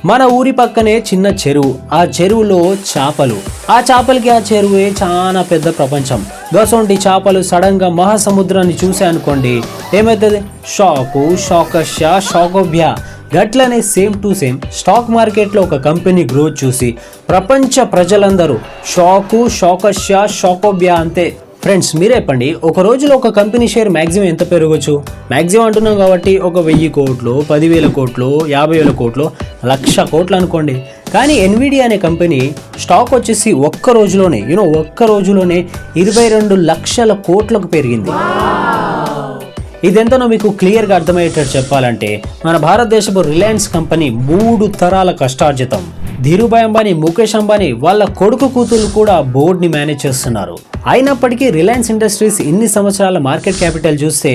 మన ఊరి పక్కనే చిన్న చెరువు, ఆ చెరువులో చేపలు, ఆ చేపలకి ఆ చెరువే చాలా పెద్ద ప్రపంచం. గసొంటి చేపలు సడన్ గా మహాసముద్రాన్ని చూసాయనుకోండి, ఏమవుతుంది? షాకు, షాకష్య, షాకోభ్య. గట్లనే సేమ్ టు సేమ్ స్టాక్ మార్కెట్లో ఒక కంపెనీ గ్రోత్ చూసి ప్రపంచ ప్రజలందరూ షాకు, షాకష్య, షాకోభ్య అంతే. ఫ్రెండ్స్ మీరే చెప్పండి, ఒక రోజులో ఒక కంపెనీ షేర్ మ్యాక్సిమం ఎంత పెరగచ్చు? మ్యాక్సిమం అంటున్నాం కాబట్టి ఒక 1000 కోట్లు, 10,000 కోట్లు, 50,000 కోట్లు, 1,00,000 కోట్లు అనుకోండి. కానీ ఎన్విడియా అనే కంపెనీ స్టాక్ వచ్చేసి ఒక్క రోజులోనే 22 లక్షల కోట్లకు పెరిగింది. ఇదెంతనో మీకు క్లియర్గా అర్థమయ్యేటట్టు చెప్పాలంటే, మన భారతదేశపు రిలయన్స్ కంపెనీ 3 తరాల కష్టార్జితం. ధీరుభాయ్ అంబానీ, ముఖేష్ అంబానీ వాళ్ళ కొడుకు కూతురు కూడా బోర్డ్ని మేనేజ్ చేస్తున్నారు. అయినప్పటికీ రిలయన్స్ ఇండస్ట్రీస్ ఇన్ని సంవత్సరాల మార్కెట్ క్యాపిటల్ చూస్తే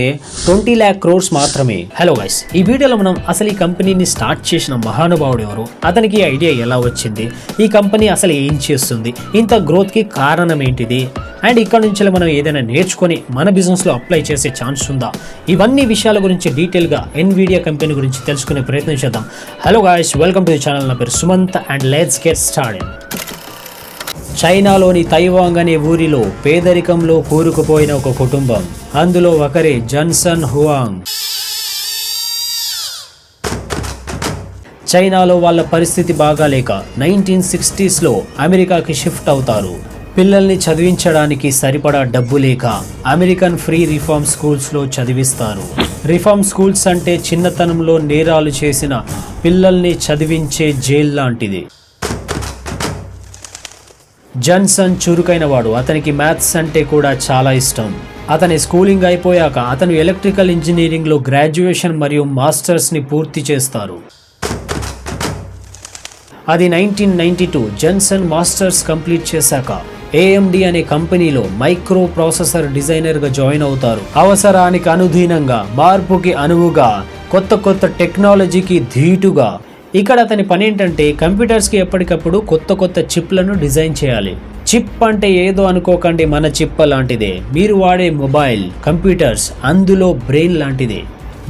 20 lakh crores మాత్రమే. హలో గైస్, ఈ వీడియోలో మనం అసలు ఈ కంపెనీని స్టార్ట్ చేసిన మహానుభావుడు ఎవరు, అతనికి ఐడియా ఎలా వచ్చింది, ఈ కంపెనీ అసలు ఏం చేస్తుంది, ఇంత గ్రోత్కి కారణం ఏంటిది, అండ్ ఇక్కడ నుంచి మనం ఏదైనా నేర్చుకొని మన బిజినెస్లో అప్లై చేసే ఛాన్స్ ఉందా, ఇవన్నీ విషయాల గురించి డీటెయిల్గా ఎన్విడియా కంపెనీ గురించి తెలుసుకునే ప్రయత్నం చేద్దాం. Hello guys, welcome to the channel. నా పేరు Sumanth and let's get started. చైనాలోని తైవాంగ్ అనే ఊరిలో పేదరికంలో కూరుకుపోయిన ఒక కుటుంబం, అందులో ఒకరే జన్సన్ హువాంగ్. చైనాలో వాళ్ళ పరిస్థితి బాగాలేక 1960sలో అమెరికాకి షిఫ్ట్ అవుతారు. పిల్లల్ని చదివించడానికి సరిపడా డబ్బు లేక అమెరికన్ ఫ్రీ రిఫార్మ్ స్కూల్స్లో చదివిస్తారు. రిఫార్మ్ స్కూల్స్ అంటే చిన్నతనంలో నేరాలు చేసిన పిల్లల్ని చదివించే జైల్ లాంటిది. జన్సన్ చురుకైన వాడు, అతనికి మ్యాథ్స్ అంటే కూడా చాలా ఇష్టం. అతని స్కూలింగ్ అయిపోయాక అతను ఎలక్ట్రికల్ ఇంజనీరింగ్లో గ్రాడ్యుయేషన్ మరియు మాస్టర్స్ని పూర్తి చేస్తారు. అది 1992. జన్సన్ మాస్టర్స్ కంప్లీట్ చేశాక AMD అనే కంపెనీలో మైక్రో ప్రాసెసర్ డిజైనర్గా జాయిన్ అవుతారు. అవసరానికి అనుగుణంగా, మార్పుకి అనువుగా, కొత్త టెక్నాలజీకి ధీటుగా. ఇక్కడ అతని పని ఏంటంటే కంప్యూటర్స్కి ఎప్పటికప్పుడు కొత్త చిప్లను డిజైన్ చేయాలి. చిప్ అంటే ఏదో అనుకోకండి, మన చిప్ లాంటిదే. మీరు వాడే మొబైల్, కంప్యూటర్స్ అందులో బ్రెయిన్ లాంటిదే.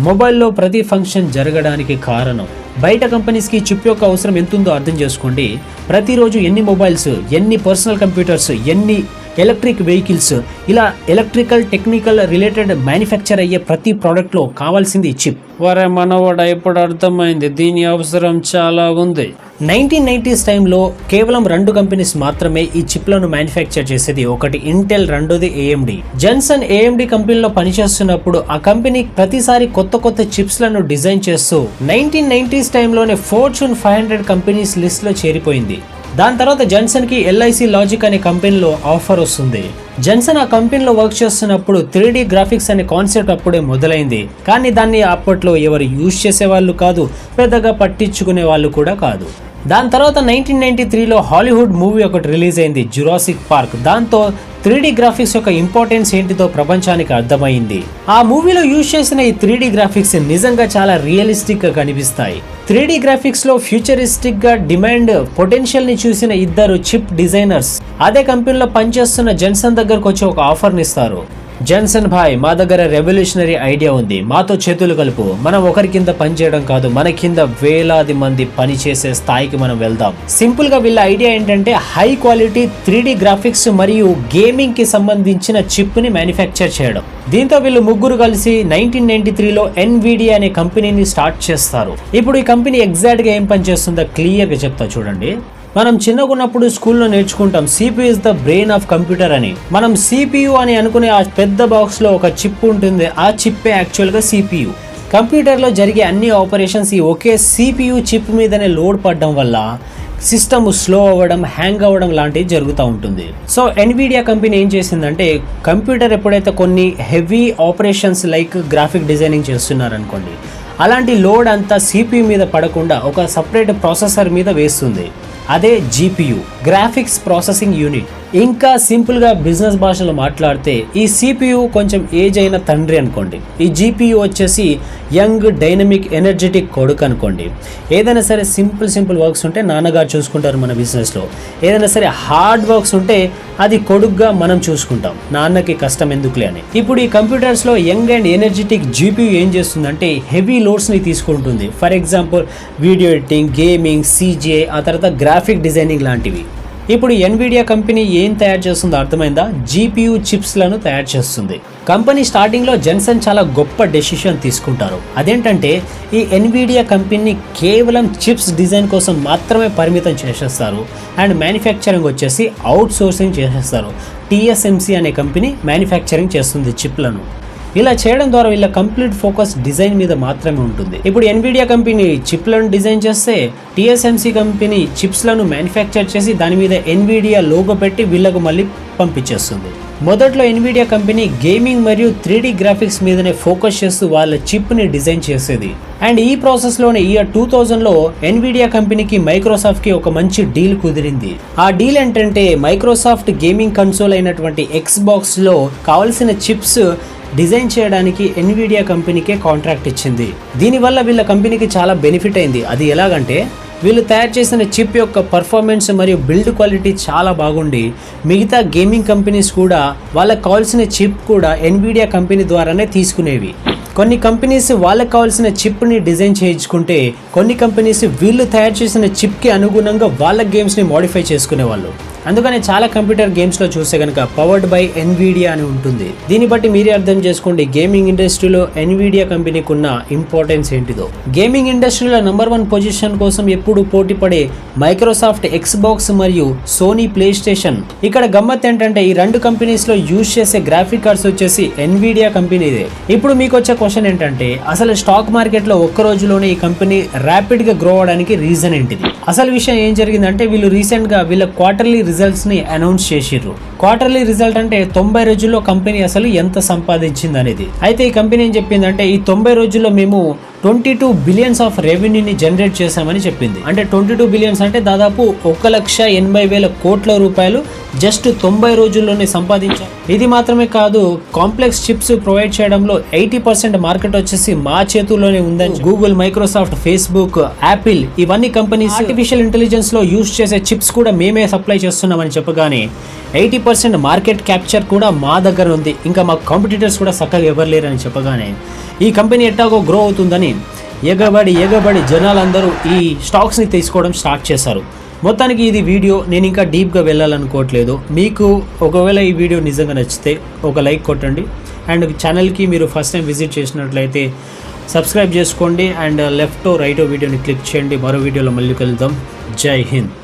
మొబైల్లో ప్రతి ఫంక్షన్ జరగడానికి కారణం. బయట కంపెనీస్కి చిప్ యొక్క అవసరం ఎంతుందో అర్థం చేసుకోండి. ప్రతిరోజు ఎన్ని మొబైల్స్, ఎన్ని పర్సనల్ కంప్యూటర్స్, ఎన్ని ఎలక్ట్రిక్ వెహికల్స్, ఇలా ఎలక్ట్రికల్ టెక్నికల్ రిలేటెడ్ మ్యానుఫ్యాక్చర్ అయ్యే ప్రతి ప్రోడక్ట్లో కావాల్సింది చిప్. వరే మనవాడ ఎప్పుడు అర్థమైంది, దీని అవసరం చాలా ఉంది. 1990s టైంలో కేవలం 2 కంపెనీస్ మాత్రమే ఈ చిప్లను మ్యానుఫ్యాక్చర్ చేసేది. ఒకటి ఇంటెల్, రెండోది AMD. జన్సన్ AMD కంపెనీలో పనిచేస్తున్నప్పుడు ఆ కంపెనీ ప్రతిసారి కొత్త చిప్స్లను డిజైన్ చేస్తూ 1990s టైంలోనే ఫార్చ్యూన్ 500 కంపెనీస్ లిస్ట్లో చేరిపోయింది. దాని తర్వాత జన్సన్కి LIC లాజిక్ అనే కంపెనీలో ఆఫర్ వస్తుంది. జన్సన్ ఆ కంపెనీలో వర్క్ చేస్తున్నప్పుడు 3D గ్రాఫిక్స్ అనే కాన్సెప్ట్ అప్పుడే మొదలైంది. కానీ దాన్ని అప్పట్లో ఎవరు యూజ్ చేసేవాళ్ళు కాదు, పెద్దగా పట్టించుకునే వాళ్ళు కూడా కాదు. దాని తర్వాత 1993లో హాలీవుడ్ మూవీ ఒకటి రిలీజ్ అయింది, జురాసిక్ పార్క్. దాంతో 3D గ్రాఫిక్స్ యొక్క ఇంపార్టెన్స్ ఏంటిదో ప్రపంచానికి అర్థమైంది. ఆ మూవీలో యూజ్ చేసిన ఈ 3D గ్రాఫిక్స్ నిజంగా చాలా రియలిస్టిక్ గా కనిపిస్తాయి. 3D గ్రాఫిక్స్ లో ఫ్యూచరిస్టిక్ గా డిమాండ్ పొటెన్షియల్ ని చూసిన 2 చిప్ డిజైనర్స్ అదే కంపెనీలో పనిచేస్తున్న జన్సన్ దగ్గరకు వచ్చి ఒక ఆఫర్ ఇస్తారు. జన్సన్ భాయ్, మా దగ్గర రెవల్యూషనరీ ఐడియా ఉంది, మాతో చేతులు కలుపు. మనం ఒకరి కింద పనిచేయడం కాదు, మన కింద వేలాది మంది పనిచేసే స్థాయికి మనం వెళ్దాం. సింపుల్ గా వీళ్ళ ఐడియా ఏంటంటే హై క్వాలిటీ 3D గ్రాఫిక్స్ మరియు గేమింగ్ కి సంబంధించిన చిప్ ని మ్యానుఫ్యాక్చర్ చేయడం. దీంతో వీళ్ళు ముగ్గురు కలిసి 1993లో ఎన్విడియా అనే కంపెనీని స్టార్ట్ చేస్తారు. ఇప్పుడు ఈ కంపెనీ ఎగ్జాక్ట్ గా ఏం పని చేస్తుందో క్లియర్ గా చెప్తా చూడండి. మనం చిన్నగున్నప్పుడు స్కూల్లో నేర్చుకుంటాం CPU is the brain of computer అని. మనం CPU అని అనుకునే ఆ పెద్ద బాక్స్ లో ఒక చిప్ ఉంటుంది, ఆ చిప్పే యాక్చువల్ గా CPU. కంప్యూటర్లో జరిగే అన్ని ఆపరేషన్స్ ఈ ఒకే CPU చిప్ మీదనే లోడ్ పడడం వల్ల సిస్టమ్ స్లో అవ్వడం, హ్యాంగ్ అవ్వడం లాంటివి జరుగుతూ ఉంటుంది. సో ఎన్విడియా కంపెనీ ఏం చేసిందంటే, కంప్యూటర్ ఎప్పుడైతే కొన్ని heavy operations like graphic designing చేస్తున్నారనుకోండి, అలాంటి లోడ్ అంతా CPU మీద పడకుండా ఒక సపరేట్ ప్రాసెసర్ మీద వేస్తుంది. అదే GPU, గ్రాఫిక్స్ ప్రాసెసింగ్ యూనిట్. ఇంకా సింపుల్గా బిజినెస్ భాషలో మాట్లాడితే ఈ CPU కొంచెం ఏజ్ అయిన తండ్రి అనుకోండి, ఈ GPU వచ్చేసి యంగ్ డైనమిక్ ఎనర్జెటిక్ కొడుకు అనుకోండి. ఏదైనా సరే సింపుల్ వర్క్స్ ఉంటే నాన్నగారు చూసుకుంటారు మన బిజినెస్లో, ఏదైనా సరే హార్డ్ వర్క్స్ ఉంటే అది కొడుకుగా మనం చూసుకుంటాం, నాన్నకి కష్టం ఎందుకులే అని. ఇప్పుడు ఈ కంప్యూటర్స్లో యంగ్ అండ్ ఎనర్జెటిక్ GPU ఏం చేస్తుందంటే హెవీ లోడ్స్ని తీసుకుంటుంది. For example video editing, gaming, CGI, ఆ తర్వాత గ్రాఫిక్ డిజైనింగ్ లాంటివి. ఇప్పుడు ఎన్విడియా కంపెనీ ఏం తయారు చేస్తుందో అర్థమైందా? GPU చిప్స్లను తయారు చేస్తుంది. కంపెనీ స్టార్టింగ్లో జెన్సన్ చాలా గొప్ప డెసిషన్ తీసుకుంటారు. అదేంటంటే ఈ ఎన్విడియా కంపెనీని కేవలం చిప్స్ డిజైన్ కోసం మాత్రమే పరిమితం చేసేస్తారు అండ్ మ్యానుఫ్యాక్చరింగ్ వచ్చేసి అవుట్ సోర్సింగ్ చేసేస్తారు. TSMC అనే కంపెనీ మ్యానుఫ్యాక్చరింగ్ చేస్తుంది చిప్లను. ఇలా చేయడం ద్వారా వీళ్ళ కంప్లీట్ ఫోకస్ డిజైన్ మీద మాత్రమే ఉంటుంది. ఇప్పుడు ఎన్విడియా కంపెనీ చిప్లను డిజైన్ చేస్తే TSMC కంపెనీ చిప్స్లను మ్యానుఫ్యాక్చర్ చేసి దాని మీద ఎన్విడియా లోగో పెట్టి వీళ్ళకు మళ్ళీ పంపించేస్తుంది. మొదట్లో ఎన్విడియా కంపెనీ గేమింగ్ మరియు 3D గ్రాఫిక్స్ మీదనే ఫోకస్ చేస్తూ వాళ్ళ చిప్ని డిజైన్ చేసేది. అండ్ ఈ ప్రాసెస్లోనే ఇయర్ 2000లో ఎన్విడియా కంపెనీకి మైక్రోసాఫ్ట్కి ఒక మంచి డీల్ కుదిరింది. ఆ డీల్ ఏంటంటే మైక్రోసాఫ్ట్ గేమింగ్ కన్సోల్ అయినటువంటి Xboxలో కావాల్సిన చిప్స్ డిజైన్ చేయడానికి ఎన్విడియా కంపెనీకే కాంట్రాక్ట్ ఇచ్చింది. దీనివల్ల వీళ్ళ కంపెనీకి చాలా బెనిఫిట్ అయింది. అది ఎలాగంటే వీళ్ళు తయారు చేసిన చిప్ యొక్క పర్ఫార్మెన్స్ మరియు బిల్డ్ క్వాలిటీ చాలా బాగుండి మిగతా గేమింగ్ కంపెనీస్ కూడా వాళ్ళకి కావాల్సిన చిప్ కూడా ఎన్విడియా కంపెనీ ద్వారానే తీసుకునేవి. కొన్ని కంపెనీస్ వాళ్ళకి కావాల్సిన చిప్ని డిజైన్ చేయించుకుంటే కొన్ని కంపెనీస్ వీళ్ళు తయారు చేసిన చిప్కి అనుగుణంగా వాళ్ళ గేమ్స్ని మోడిఫై చేసుకునేవాళ్ళు. అందుకనే చాలా కంప్యూటర్ గేమ్స్లో చూస్తే కనుక పవర్డ్ బై ఎన్విడియా అని ఉంటుంది. దీన్ని బట్టి మీరే అర్థం చేసుకోండి గేమింగ్ ఇండస్ట్రీలో ఎన్విడియా కంపెనీకి ఉన్న ఇంపార్టెన్స్ ఏంటిదో. గేమింగ్ ఇండస్ట్రీలో నెంబర్ 1 పొజిషన్ కోసం ఎప్పుడు పోటీ పడే మైక్రోసాఫ్ట్ Xbox మరియు సోనీ ప్లే స్టేషన్. ఇక్కడ గమ్మత్ ఏంటంటే ఈ రెండు కంపెనీస్లో యూజ్ చేసే గ్రాఫిక్ కార్డ్స్ వచ్చేసి ఎన్విడియా కంపెనీదే. ఇప్పుడు మీకు వచ్చే క్వశ్చన్ ఏంటంటే అసలు స్టాక్ మార్కెట్లో ఒక్క రోజులోనే ఈ కంపెనీ ర్యాపిడ్గా గ్రో అవడానికి రీజన్ ఏంటిది? అసలు విషయం ఏం జరిగిందంటే వీళ్ళు రీసెంట్గా వీళ్ళ క్వార్టర్లీ రిజల్ట్స్ని అనౌన్స్ చేసిర్రు. క్వార్టర్లీ రిజల్ట్ అంటే 90 రోజుల్లో కంపెనీ అసలు ఎంత సంపాదించింది అనేది. అయితే ఈ కంపెనీ ఏం చెప్పిందంటే ఈ 90 రోజుల్లో మేము 22 బిలియన్స్ ఆఫ్ రెవెన్యూని జనరేట్ చేశామని చెప్పింది. అంటే 22 బిలియన్స్ అంటే దాదాపు 1,80,000 కోట్ల రూపాయలు జస్ట్ 90 రోజుల్లోనే సంపాదించాం. ఇది మాత్రమే కాదు, కాంప్లెక్స్ చిప్స్ ప్రొవైడ్ చేయడంలో 80% మార్కెట్ వచ్చేసి మా చేతుల్లోనే ఉందని గూగుల్, మైక్రోసాఫ్ట్, ఫేస్బుక్, యాపిల్ ఇవన్నీ కంపెనీస్ ఆర్టిఫిషియల్ ఇంటెలిజెన్స్ లో యూజ్ చేసే చిప్స్ కూడా మేమే సప్లై చేస్తున్నామని చెప్పగానే 80% మార్కెట్ క్యాప్చర్ కూడా మా దగ్గర ఉంది, ఇంకా మా కాంపిటీటర్స్ కూడా చక్కగా ఎవరు లేరని చెప్పగానే ఈ కంపెనీ ఎట్టాగో గ్రో అవుతుందని ఎగబడి జనాలందరూ ఈ స్టాక్స్ని తీసుకోవడం స్టార్ట్ చేశారు. మొత్తానికి ఇది వీడియో, నేను ఇంకా డీప్గా వెళ్ళాలనుకోవట్లేదు. మీకు ఒకవేళ ఈ వీడియో నిజంగా నచ్చితే ఒక లైక్ కొట్టండి అండ్ ఛానల్కి మీరు ఫస్ట్ టైం విజిట్ చేసినట్లయితే సబ్స్క్రైబ్ చేసుకోండి అండ్ లెఫ్ట్ రైట్ వీడియోని క్లిక్ చేయండి. మరో వీడియోలో మళ్ళీ కలుద్దాం. జై హింద్.